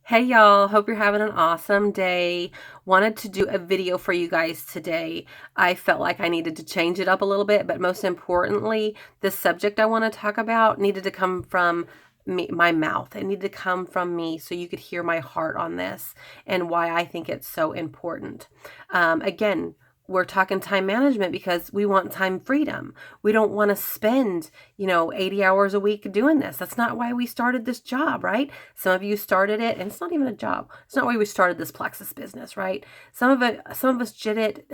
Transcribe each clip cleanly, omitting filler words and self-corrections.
Hey y'all, hope you're having an awesome day. Wanted to do a video for you guys today. I felt like I needed to change it up a little bit, but most importantly, the subject I want to talk about needed to come from my mouth. It needed to come from me so you could hear my heart on this and why I think it's so important. Again, we're talking time management because we want time freedom. We don't want to spend, 80 hours a week doing this. That's not why we started this job, right? Some of you started it, and it's not even a job. It's not why we started this Plexus business, right? Some of us did it,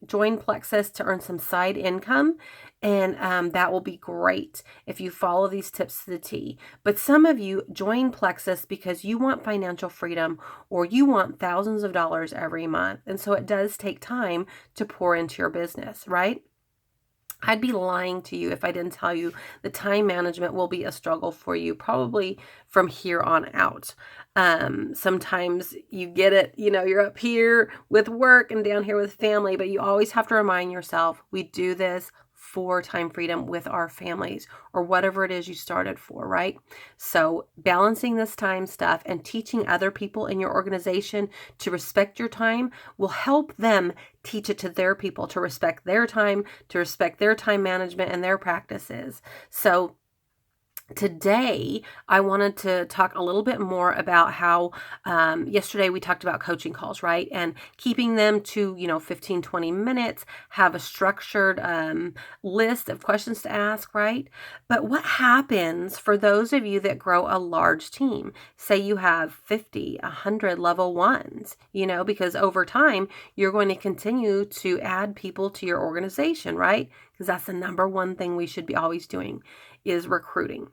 joined Plexus to earn some side income, and that will be great if you follow these tips to the T. But some of you join Plexus because you want financial freedom or you want thousands of dollars every month. And so it does take time to pour into your business, right? I'd be lying to you if I didn't tell you the time management will be a struggle for you probably from here on out. Sometimes you get it, you're up here with work and down here with family, but you always have to remind yourself, we do this for time freedom with our families or whatever it is you started for, right? So balancing this time stuff and teaching other people in your organization to respect your time will help them teach it to their people to respect their time management and their practices. So today, I wanted to talk a little bit more about how yesterday we talked about coaching calls, right? And keeping them to, 15, 20 minutes, have a structured list of questions to ask, right? But what happens for those of you that grow a large team? Say you have 50, 100 level ones, because over time, you're going to continue to add people to your organization, right? Because that's the number one thing we should be always doing is recruiting.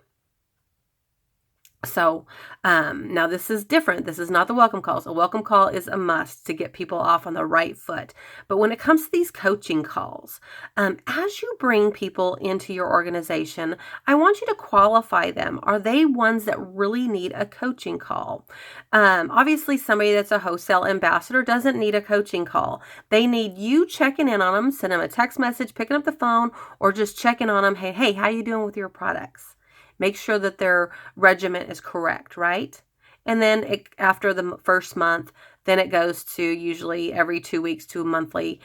So now this is different. This is not the welcome calls. A welcome call is a must to get people off on the right foot. But when it comes to these coaching calls, as you bring people into your organization, I want you to qualify them. Are they ones that really need a coaching call? Obviously, somebody that's a wholesale ambassador doesn't need a coaching call. They need you checking in on them, send them a text message, picking up the phone, or just checking on them. Hey, how you doing with your products? Make sure that their regimen is correct, right? And then after the first month, then it goes to usually every 2 weeks to a monthly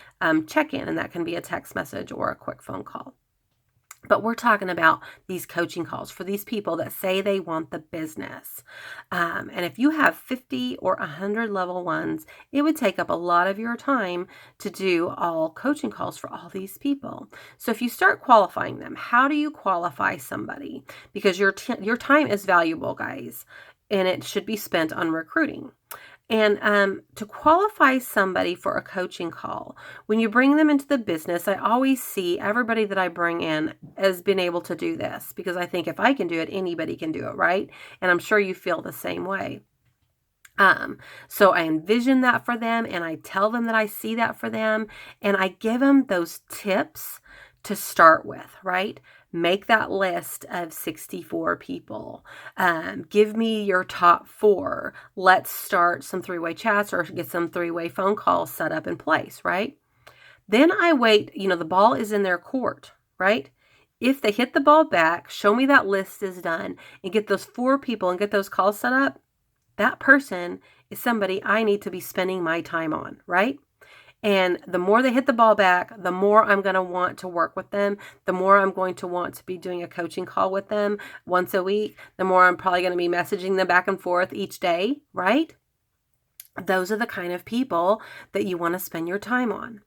check-in, and that can be a text message or a quick phone call. But we're talking about these coaching calls for these people that say they want the business. And if you have 50 or 100 level ones, it would take up a lot of your time to do all coaching calls for all these people. So if you start qualifying them, how do you qualify somebody? Because your time is valuable, guys, and it should be spent on recruiting. And to qualify somebody for a coaching call, when you bring them into the business, I always see everybody that I bring in as being able to do this because I think if I can do it, anybody can do it, right? And I'm sure you feel the same way. So I envision that for them and I tell them that I see that for them and I give them those tips to start with, right? Make that list of 64 people. Give me your top 4. Let's start some 3-way chats or get some 3-way phone calls set up in place, right? Then I wait, the ball is in their court, right? If they hit the ball back, show me that list is done and get those 4 people and get those calls set up. That person is somebody I need to be spending my time on, right? And the more they hit the ball back, the more I'm going to want to work with them, the more I'm going to want to be doing a coaching call with them once a week, the more I'm probably going to be messaging them back and forth each day, right? Those are the kind of people that you want to spend your time on.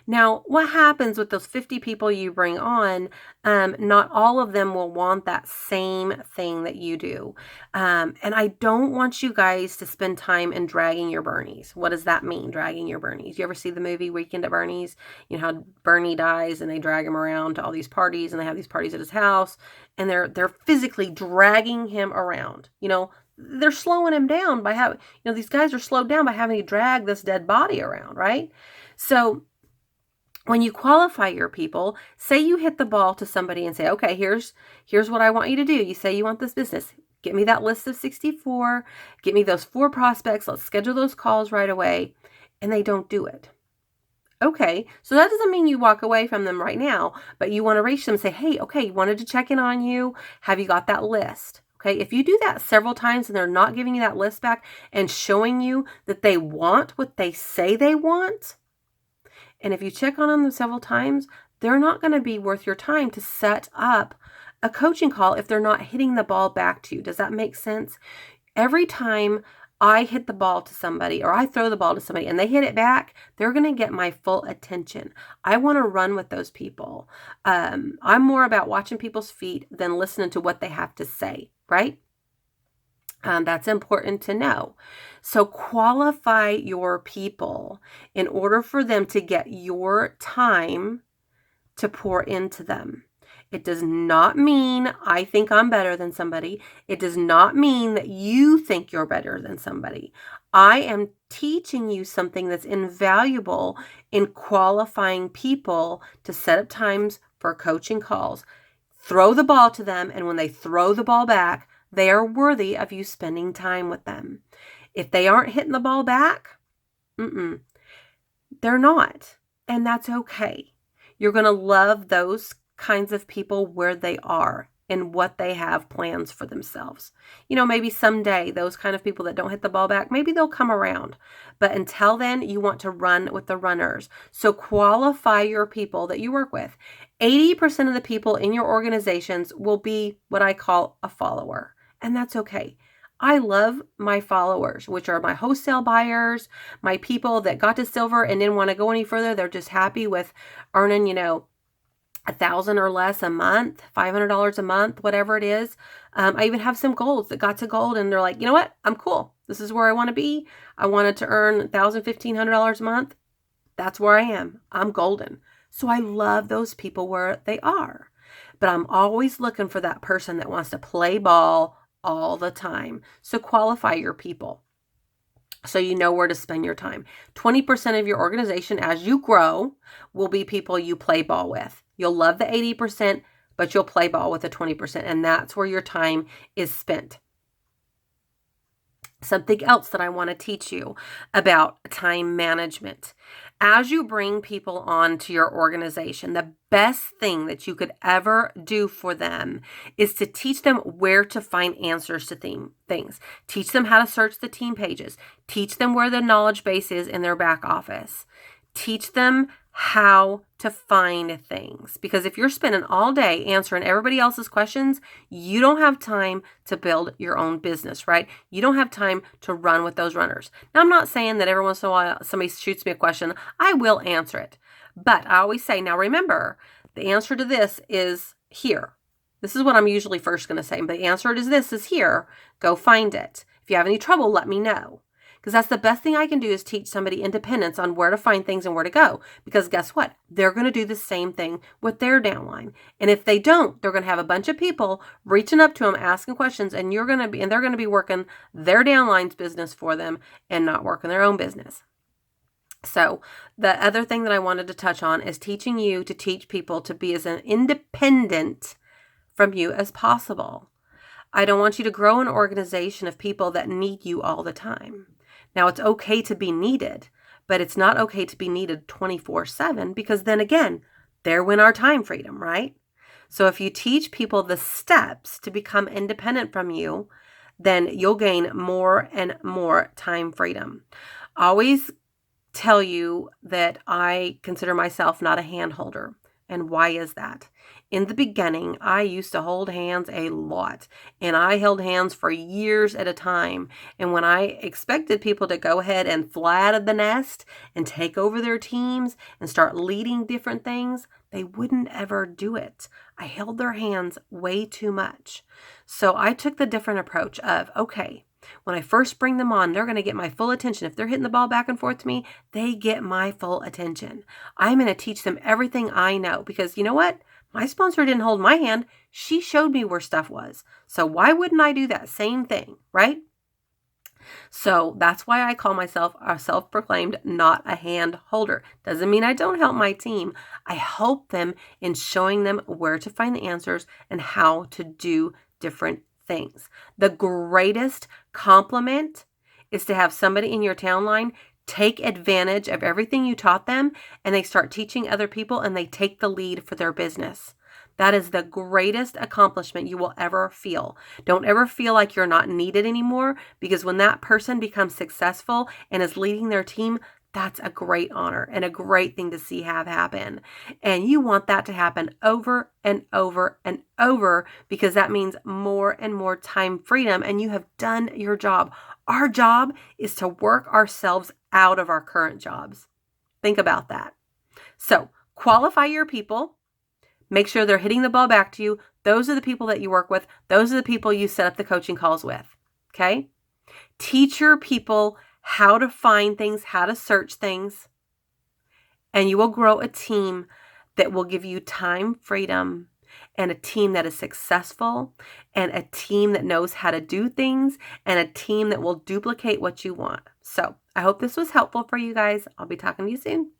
Now, what happens with those 50 people you bring on? Not all of them will want that same thing that you do. And I don't want you guys to spend time in dragging your Bernies. What does that mean, dragging your Bernies? You ever see the movie Weekend at Bernie's? You know how Bernie dies and they drag him around to all these parties and they have these parties at his house and they're physically dragging him around, they're slowing him down by having, these guys are slowed down by having to drag this dead body around, right? So when you qualify your people, say you hit the ball to somebody and say, okay, here's what I want you to do. You say you want this business. Get me that list of 64. Get me those 4 prospects. Let's schedule those calls right away. And they don't do it. Okay, so that doesn't mean you walk away from them right now, but you want to reach them and say, hey, okay, wanted to check in on you. Have you got that list? Okay, if you do that several times and they're not giving you that list back and showing you that they want what they say they want, and if you check on them several times, they're not going to be worth your time to set up a coaching call if they're not hitting the ball back to you. Does that make sense? Every time I hit the ball to somebody or I throw the ball to somebody and they hit it back, they're going to get my full attention. I want to run with those people. I'm more about watching people's feet than listening to what they have to say, right? That's important to know. So qualify your people in order for them to get your time to pour into them. It does not mean I think I'm better than somebody. It does not mean that you think you're better than somebody. I am teaching you something that's invaluable in qualifying people to set up times for coaching calls. Throw the ball to them, and when they throw the ball back, they are worthy of you spending time with them. If they aren't hitting the ball back, they're not, and that's okay. You're going to love those kinds of people where they are and what they have plans for themselves. Maybe someday those kind of people that don't hit the ball back, maybe they'll come around. But until then, you want to run with the runners. So qualify your people that you work with. 80% of the people in your organizations will be what I call a follower, and that's okay. I love my followers, which are my wholesale buyers, my people that got to silver and didn't want to go any further. They're just happy with earning, $1,000 or less a month, $500 a month, whatever it is. I even have some golds that got to gold and they're like, you know what? I'm cool. This is where I want to be. I wanted to earn $1,000, $1,500 a month. That's where I am. I'm golden. So I love those people where they are. But I'm always looking for that person that wants to play ball all the time. So qualify your people so you know where to spend your time. 20% of your organization as you grow will be people you play ball with. You'll love the 80%, but you'll play ball with the 20%, and that's where your time is spent. Something else that I want to teach you about time management. As you bring people on to your organization, the best thing that you could ever do for them is to teach them where to find answers to things. Teach them how to search the team pages. Teach them where the knowledge base is in their back office. Teach them how to find things. Because if you're spending all day answering everybody else's questions, you don't have time to build your own business, right? You don't have time to run with those runners. Now, I'm not saying that every once in a while somebody shoots me a question, I will answer it. But I always say, now remember, the answer to this is here. This is what I'm usually first going to say. But the answer to this is here. Go find it. If you have any trouble, let me know. Because that's the best thing I can do is teach somebody independence on where to find things and where to go. Because guess what? They're going to do the same thing with their downline. And if they don't, they're going to have a bunch of people reaching up to them, asking questions, and they're going to be working their downline's business for them and not working their own business. So the other thing that I wanted to touch on is teaching you to teach people to be as independent from you as possible. I don't want you to grow an organization of people that need you all the time. Now, it's okay to be needed, but it's not okay to be needed 24/7 because then again, there went our time freedom, right? So if you teach people the steps to become independent from you, then you'll gain more and more time freedom. Always tell you that I consider myself not a hand holder. And why is that? In the beginning, I used to hold hands a lot, and I held hands for years at a time. And when I expected people to go ahead and fly out of the nest and take over their teams and start leading different things, they wouldn't ever do it. I held their hands way too much. So I took the different approach of, okay, when I first bring them on, they're going to get my full attention. If they're hitting the ball back and forth to me, they get my full attention. I'm going to teach them everything I know because you know what? My sponsor didn't hold my hand. She showed me where stuff was. So why wouldn't I do that same thing, right? So that's why I call myself a self-proclaimed not a hand holder. Doesn't mean I don't help my team. I help them in showing them where to find the answers and how to do different things. The greatest compliment is to have somebody in your downline take advantage of everything you taught them and they start teaching other people and they take the lead for their business. That is the greatest accomplishment you will ever feel. Don't ever feel like you're not needed anymore, because when that person becomes successful and is leading their team, that's a great honor and a great thing to see have happen. And you want that to happen over and over and over, because that means more and more time freedom, and you have done your job. Our job is to work ourselves out of our current jobs. Think about that. So qualify your people. Make sure they're hitting the ball back to you. Those are the people that you work with. Those are the people you set up the coaching calls with. Okay? Teach your people how to find things, how to search things, and you will grow a team that will give you time freedom, and a team that is successful, and a team that knows how to do things, and a team that will duplicate what you want. So I hope this was helpful for you guys. I'll be talking to you soon.